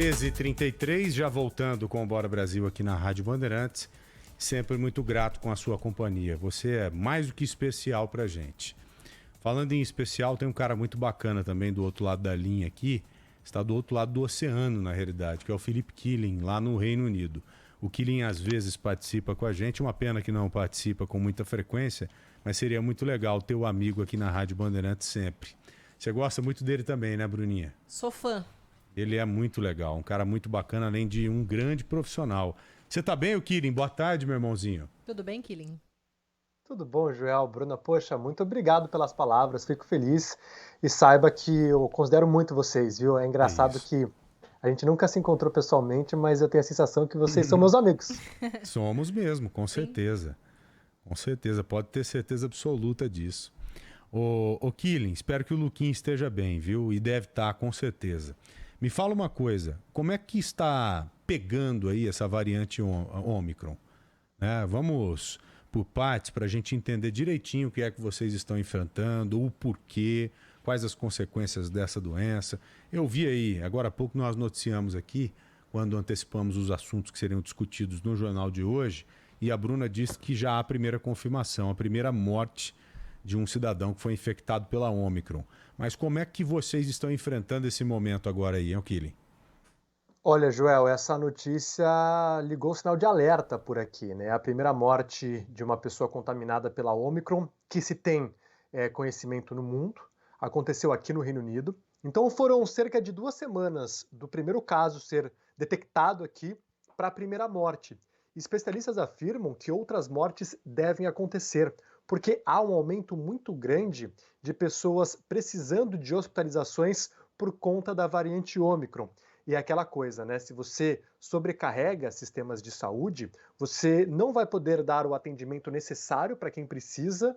13h33, já voltando com o Bora Brasil aqui na Rádio Bandeirantes. Sempre muito grato com a sua companhia. Você é mais do que especial pra gente. Falando em especial, tem um cara muito bacana também do outro lado da linha aqui. Está do outro lado do oceano, na realidade, que é o Philip Killing, lá no Reino Unido. O Killing às vezes participa com a gente, uma pena que não participa com muita frequência, mas seria muito legal ter o amigo aqui na Rádio Bandeirantes sempre. Você gosta muito dele também, né, Bruninha? Sou fã. Ele é muito legal, um cara muito bacana, além de um grande profissional. Você tá bem, o Killing? Boa tarde, meu irmãozinho. Tudo bem, Killing? Tudo bom, Joel, Bruna? Poxa, muito obrigado pelas palavras, fico feliz e saiba que eu considero muito vocês, viu? É engraçado que a gente nunca se encontrou pessoalmente, mas eu tenho a sensação que vocês são meus amigos. Somos mesmo, com certeza. Com certeza, pode ter certeza absoluta disso. Ô Killing, espero que o Luquinha esteja bem, viu? E deve estar, com certeza. Me fala uma coisa, como é que está pegando aí essa variante Ômicron? Né? Vamos por partes para a gente entender direitinho o que é que vocês estão enfrentando, o porquê, quais as consequências dessa doença. Eu vi aí, agora há pouco nós noticiamos aqui, quando antecipamos os assuntos que seriam discutidos no jornal de hoje, e a Bruna disse que já há a primeira confirmação, a primeira morte de um cidadão que foi infectado pela Ômicron. Mas como é que vocês estão enfrentando esse momento agora aí, hein, Killing? Olha, Joel, essa notícia ligou o sinal de alerta por aqui, né? A primeira morte de uma pessoa contaminada pela Omicron, que se tem conhecimento no mundo, aconteceu aqui no Reino Unido. Então foram cerca de 2 semanas do primeiro caso ser detectado aqui para a primeira morte. Especialistas afirmam que outras mortes devem acontecer, porque há um aumento muito grande de pessoas precisando de hospitalizações por conta da variante Omicron. E é aquela coisa, né? Se você sobrecarrega sistemas de saúde, você não vai poder dar o atendimento necessário para quem precisa,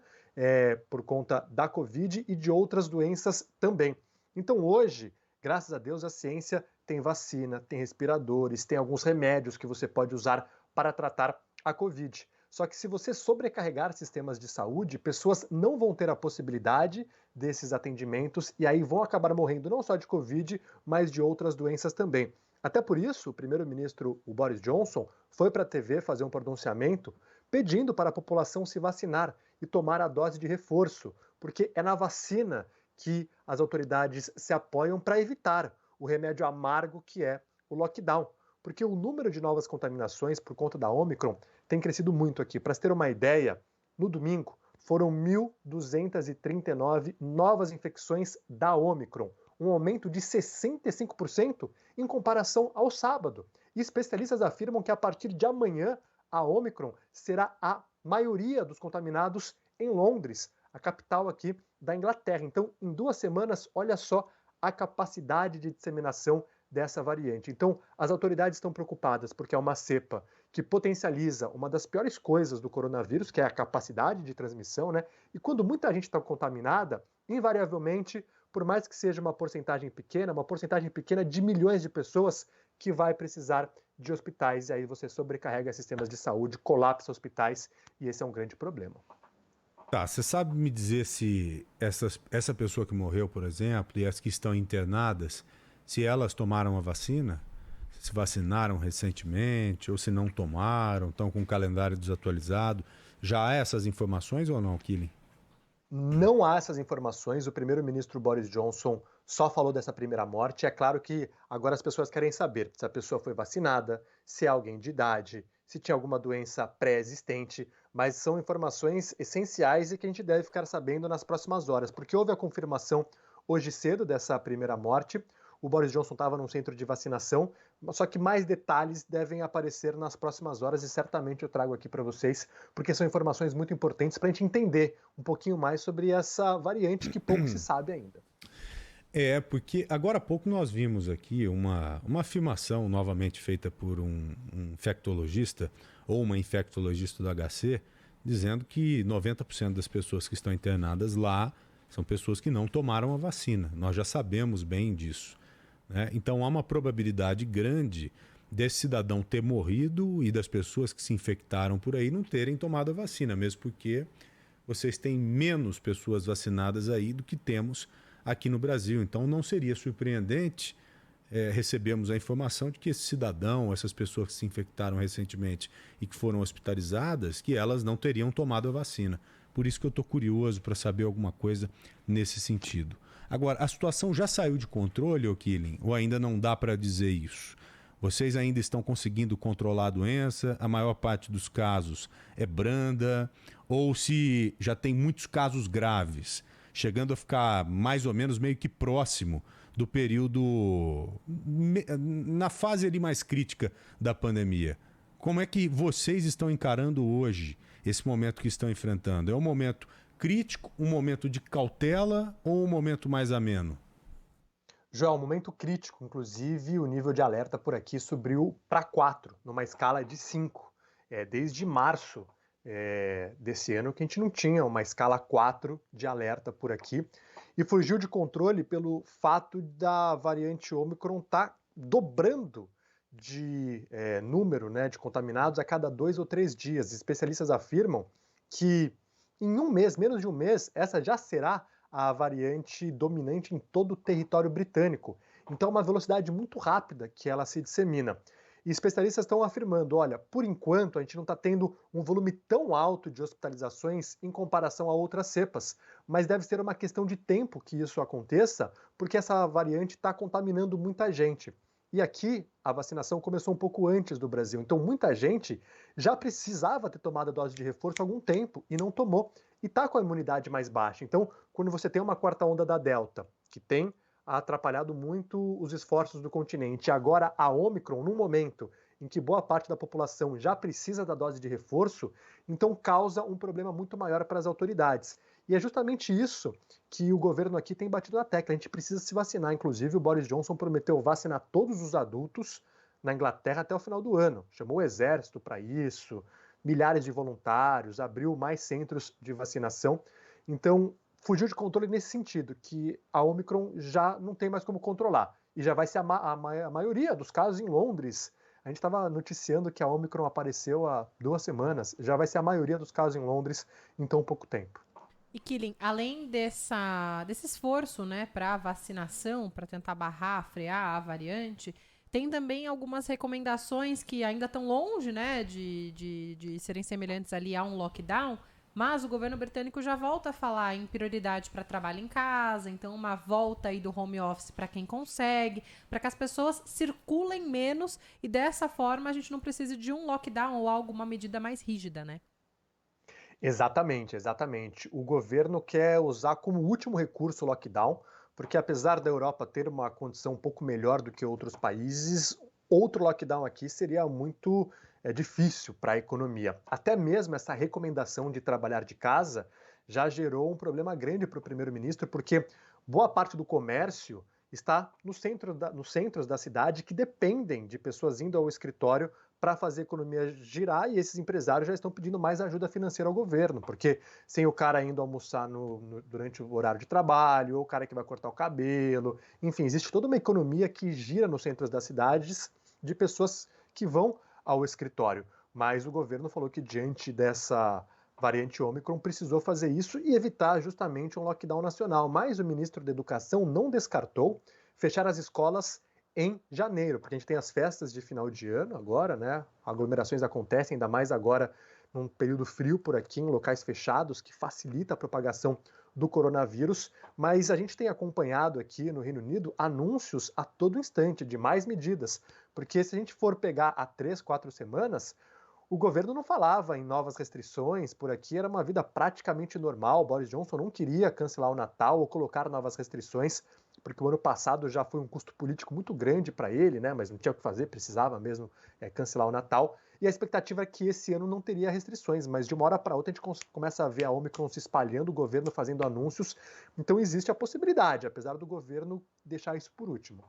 por conta da Covid e de outras doenças também. Então hoje, graças a Deus, a ciência tem vacina, tem respiradores, tem alguns remédios que você pode usar para tratar a Covid. Só que se você sobrecarregar sistemas de saúde, pessoas não vão ter a possibilidade desses atendimentos e aí vão acabar morrendo não só de Covid, mas de outras doenças também. Até por isso, o primeiro-ministro, o Boris Johnson, foi para a TV fazer um pronunciamento pedindo para a população se vacinar e tomar a dose de reforço, porque é na vacina que as autoridades se apoiam para evitar o remédio amargo que é o lockdown. Porque o número de novas contaminações por conta da Omicron tem crescido muito aqui. Para se ter uma ideia, no domingo foram 1.239 novas infecções da Omicron, um aumento de 65% em comparação ao sábado. E especialistas afirmam que a partir de amanhã a Omicron será a maioria dos contaminados em Londres, a capital aqui da Inglaterra. Então, em 2 semanas, olha só a capacidade de disseminação dessa variante. Então, as autoridades estão preocupadas porque é uma cepa que potencializa uma das piores coisas do coronavírus, que é a capacidade de transmissão, né? E quando muita gente está contaminada, invariavelmente, por mais que seja uma porcentagem pequena de milhões de pessoas que vai precisar de hospitais, e aí você sobrecarrega sistemas de saúde, colapsa hospitais, e esse é um grande problema. Tá, você sabe me dizer se essa pessoa que morreu, por exemplo, e as que estão internadas, se elas tomaram a vacina, se vacinaram recentemente, ou se não tomaram, estão com o calendário desatualizado. Já há essas informações ou não, Killing? Não há essas informações. O primeiro-ministro Boris Johnson só falou dessa primeira morte. É claro que agora as pessoas querem saber se a pessoa foi vacinada, se é alguém de idade, se tinha alguma doença pré-existente, mas são informações essenciais e que a gente deve ficar sabendo nas próximas horas, porque houve a confirmação hoje cedo dessa primeira morte. O Boris Johnson estava num centro de vacinação, só que mais detalhes devem aparecer nas próximas horas e certamente eu trago aqui para vocês, porque são informações muito importantes para a gente entender um pouquinho mais sobre essa variante que pouco se sabe ainda. É, porque agora há pouco nós vimos aqui uma afirmação novamente feita por um infectologista ou uma infectologista do HC, dizendo que 90% das pessoas que estão internadas lá são pessoas que não tomaram a vacina. Nós já sabemos bem disso. Né? Então há uma probabilidade grande desse cidadão ter morrido e das pessoas que se infectaram por aí não terem tomado a vacina, mesmo porque vocês têm menos pessoas vacinadas aí do que temos aqui no Brasil. Então não seria surpreendente recebemos a informação de que esse cidadão, essas pessoas que se infectaram recentemente e que foram hospitalizadas, que elas não teriam tomado a vacina. Por isso que eu estou curioso para saber alguma coisa nesse sentido. Agora, a situação já saiu de controle, Killing, ou ainda não dá para dizer isso? Vocês ainda estão conseguindo controlar a doença? A maior parte dos casos é branda? Ou se já tem muitos casos graves, chegando a ficar mais ou menos meio que próximo do período, na fase ali mais crítica da pandemia? Como é que vocês estão encarando hoje esse momento que estão enfrentando? É um momento crítico, um momento de cautela ou um momento mais ameno? Joel, um momento crítico, inclusive o nível de alerta por aqui subiu para 4, numa escala de 5. Desde março desse ano que a gente não tinha uma escala 4 de alerta por aqui, e fugiu de controle pelo fato da variante Ômicron estar dobrando de número, né, de contaminados a cada 2 ou 3 dias. Especialistas afirmam que em um mês, menos de um mês, essa já será a variante dominante em todo o território britânico. Então, é uma velocidade muito rápida que ela se dissemina. E especialistas estão afirmando, olha, por enquanto a gente não está tendo um volume tão alto de hospitalizações em comparação a outras cepas, mas deve ser uma questão de tempo que isso aconteça, porque essa variante está contaminando muita gente. E aqui a vacinação começou um pouco antes do Brasil, então muita gente já precisava ter tomado a dose de reforço há algum tempo e não tomou, e está com a imunidade mais baixa. Então, quando você tem uma quarta onda da Delta, que tem atrapalhado muito os esforços do continente, e agora a Ômicron, num momento em que boa parte da população já precisa da dose de reforço, então causa um problema muito maior para as autoridades. E é justamente isso que o governo aqui tem batido na tecla. A gente precisa se vacinar. Inclusive, o Boris Johnson prometeu vacinar todos os adultos na Inglaterra até o final do ano. Chamou o exército para isso, milhares de voluntários, abriu mais centros de vacinação. Então, fugiu de controle nesse sentido, que a Ômicron já não tem mais como controlar. E já vai ser a maioria dos casos em Londres. A gente estava noticiando que a Ômicron apareceu há 2 semanas. Já vai ser a maioria dos casos em Londres em tão pouco tempo. E Killing, além desse esforço, né, para vacinação, para tentar barrar, frear a variante, tem também algumas recomendações que ainda estão longe, né, de serem semelhantes ali a um lockdown, mas o governo britânico já volta a falar em prioridade para trabalho em casa, então uma volta aí do home office para quem consegue, para que as pessoas circulem menos e dessa forma a gente não precise de um lockdown ou alguma medida mais rígida, né? Exatamente, exatamente. O governo quer usar como último recurso o lockdown, porque apesar da Europa ter uma condição um pouco melhor do que outros países, outro lockdown aqui seria muito difícil para a economia. Até mesmo essa recomendação de trabalhar de casa já gerou um problema grande para o primeiro-ministro, porque boa parte do comércio está nos centros da cidade que dependem de pessoas indo ao escritório para fazer a economia girar, e esses empresários já estão pedindo mais ajuda financeira ao governo, porque sem o cara indo almoçar durante o horário de trabalho, ou o cara que vai cortar o cabelo, enfim, existe toda uma economia que gira nos centros das cidades de pessoas que vão ao escritório. Mas o governo falou que diante dessa variante Ômicron precisou fazer isso e evitar justamente um lockdown nacional. Mas o ministro da Educação não descartou fechar as escolas em janeiro, porque a gente tem as festas de final de ano agora, né? Aglomerações acontecem, ainda mais agora num período frio por aqui, em locais fechados, que facilita a propagação do coronavírus, mas a gente tem acompanhado aqui no Reino Unido anúncios a todo instante de mais medidas, porque se a gente for pegar há 3, 4 semanas, o governo não falava em novas restrições, por aqui era uma vida praticamente normal, Boris Johnson não queria cancelar o Natal ou colocar novas restrições, porque o ano passado já foi um custo político muito grande para ele, né? Mas não tinha o que fazer, precisava mesmo cancelar o Natal. E a expectativa é que esse ano não teria restrições, mas de uma hora para outra a gente começa a ver a Ômicron se espalhando, o governo fazendo anúncios. Então existe a possibilidade, apesar do governo deixar isso por último.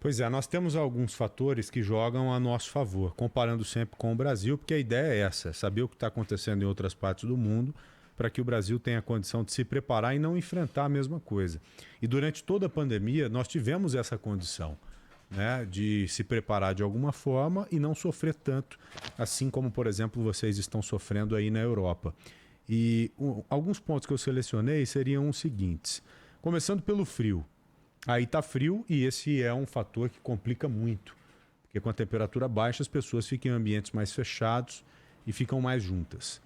Pois é, nós temos alguns fatores que jogam a nosso favor, comparando sempre com o Brasil, porque a ideia é essa, saber o que está acontecendo em outras partes do mundo, para que o Brasil tenha condição de se preparar e não enfrentar a mesma coisa. E durante toda a pandemia, nós tivemos essa condição, né, de se preparar de alguma forma e não sofrer tanto, assim como, por exemplo, vocês estão sofrendo aí na Europa. E alguns pontos que eu selecionei seriam os seguintes. Começando pelo frio. Aí tá frio e esse é um fator que complica muito. Porque com a temperatura baixa as pessoas ficam em ambientes mais fechados e ficam mais juntas.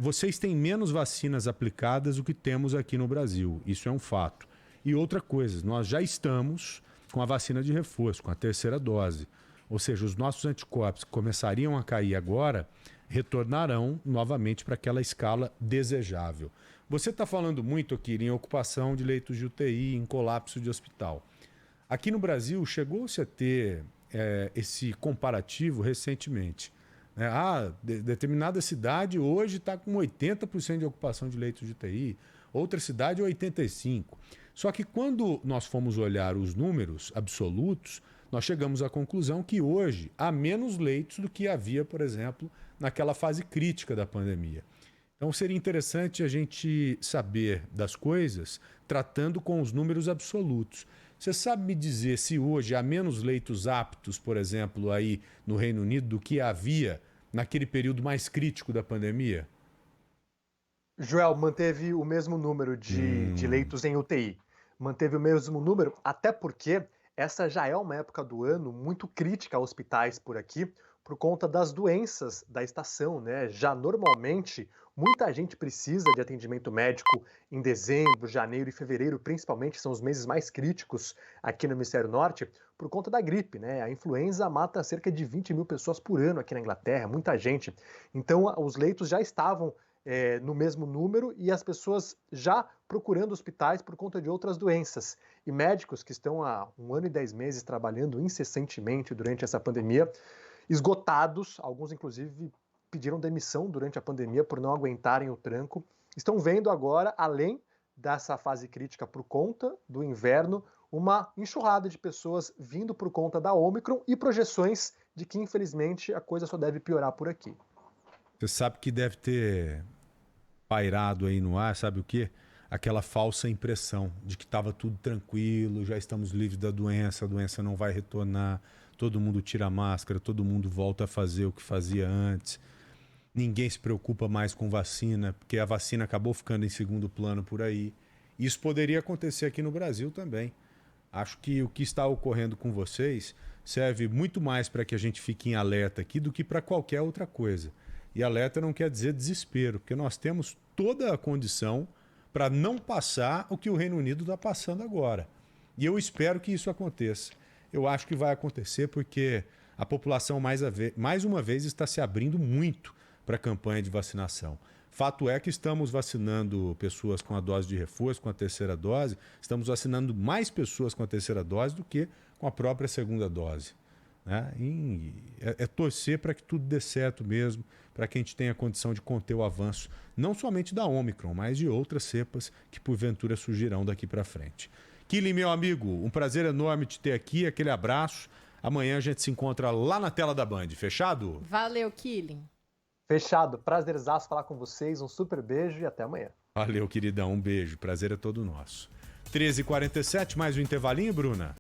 Vocês têm menos vacinas aplicadas do que temos aqui no Brasil. Isso é um fato. E outra coisa, nós já estamos com a vacina de reforço, com a terceira dose. Ou seja, os nossos anticorpos que começariam a cair agora retornarão novamente para aquela escala desejável. Você está falando muito aqui em ocupação de leitos de UTI, em colapso de hospital. Aqui no Brasil chegou-se a ter esse comparativo recentemente. Determinada cidade hoje está com 80% de ocupação de leitos de UTI, outra cidade 85%. Só que quando nós fomos olhar os números absolutos, nós chegamos à conclusão que hoje há menos leitos do que havia, por exemplo, naquela fase crítica da pandemia. Então seria interessante a gente saber das coisas tratando com os números absolutos. Você sabe me dizer se hoje há menos leitos aptos, por exemplo, aí no Reino Unido do que havia naquele período mais crítico da pandemia? Joel, manteve o mesmo número de leitos em UTI. Manteve o mesmo número, até porque essa já é uma época do ano muito crítica a hospitais por aqui, por conta das doenças da estação, né? Já normalmente, muita gente precisa de atendimento médico em dezembro, janeiro e fevereiro, principalmente, são os meses mais críticos aqui no Hemisfério Norte, por conta da gripe, né? A influenza mata cerca de 20 mil pessoas por ano aqui na Inglaterra, muita gente. Então, os leitos já estavam no mesmo número e as pessoas já procurando hospitais por conta de outras doenças. E médicos que estão há 1 ano e 10 meses trabalhando incessantemente durante essa pandemia, esgotados, alguns inclusive pediram demissão durante a pandemia por não aguentarem o tranco, estão vendo agora, além dessa fase crítica por conta do inverno, uma enxurrada de pessoas vindo por conta da Ômicron e projeções de que, infelizmente, a coisa só deve piorar por aqui. Você sabe que deve ter pairado aí no ar, sabe o quê? Aquela falsa impressão de que estava tudo tranquilo, já estamos livres da doença, a doença não vai retornar, todo mundo tira a máscara, todo mundo volta a fazer o que fazia antes. Ninguém se preocupa mais com vacina, porque a vacina acabou ficando em segundo plano por aí. Isso poderia acontecer aqui no Brasil também. Acho que o que está ocorrendo com vocês serve muito mais para que a gente fique em alerta aqui do que para qualquer outra coisa. E alerta não quer dizer desespero, porque nós temos toda a condição para não passar o que o Reino Unido está passando agora. E eu espero que isso aconteça. Eu acho que vai acontecer porque a população, mais uma vez, está se abrindo muito para a campanha de vacinação. Fato é que estamos vacinando pessoas com a dose de reforço, com a terceira dose, estamos vacinando mais pessoas com a terceira dose do que com a própria segunda dose. Né? É torcer para que tudo dê certo mesmo, para que a gente tenha condição de conter o avanço, não somente da Ômicron, mas de outras cepas que porventura surgirão daqui para frente. Killing, meu amigo, um prazer enorme te ter aqui, aquele abraço. Amanhã a gente se encontra lá na tela da Band, fechado? Valeu, Killing. Fechado, prazerzaço falar com vocês, um super beijo e até amanhã. Valeu, queridão, um beijo, prazer é todo nosso. 13h47, mais um intervalinho, Bruna?